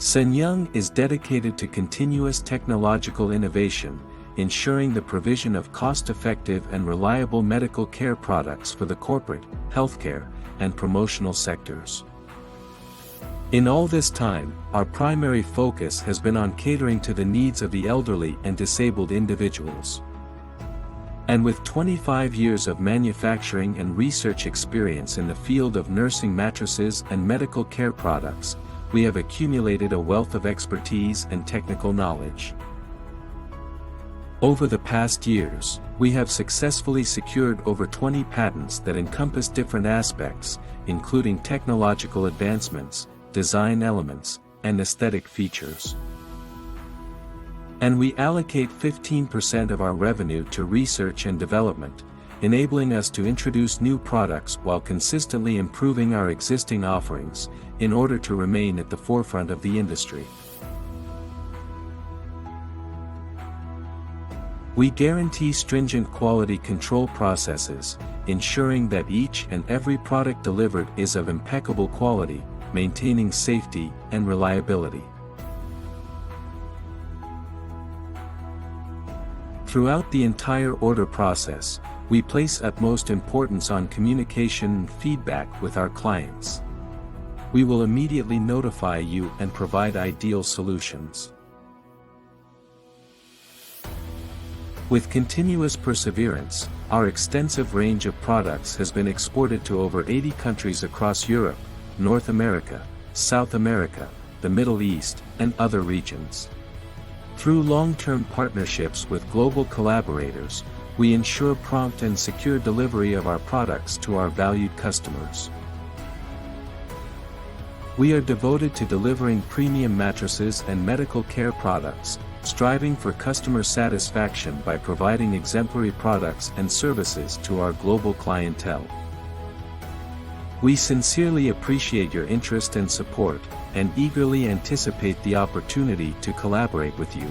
Senyang is dedicated to continuous technological innovation, ensuring the provision of cost-effective and reliable medical care products for the corporate, healthcare, and promotional sectors. In all this time, our primary focus has been on catering to the needs of the elderly and disabled individuals. And with 25 years of manufacturing and research experience in the field of nursing mattresses and medical care products, we have accumulated a wealth of expertise and technical knowledge. Over the past years, we have successfully secured over 20 patents that encompass different aspects, including technological advancements, design elements, and aesthetic features. And we allocate 15% of our revenue to research and development, enabling us to introduce new products while consistently improving our existing offerings, in order to remain at the forefront of the industry. We guarantee stringent quality control processes, ensuring that each and every product delivered is of impeccable quality, maintaining safety and reliability. Throughout the entire order process, we place utmost importance on communication and feedback with our clients. We will immediately notify you and provide ideal solutions. With continuous perseverance, our extensive range of products has been exported to over 80 countries across Europe, North America, South America, the Middle East, and other regions. Through long-term partnerships with global collaborators, we ensure prompt and secure delivery of our products to our valued customers. We are devoted to delivering premium mattresses and medical care products, striving for customer satisfaction by providing exemplary products and services to our global clientele. We sincerely appreciate your interest and support, and eagerly anticipate the opportunity to collaborate with you.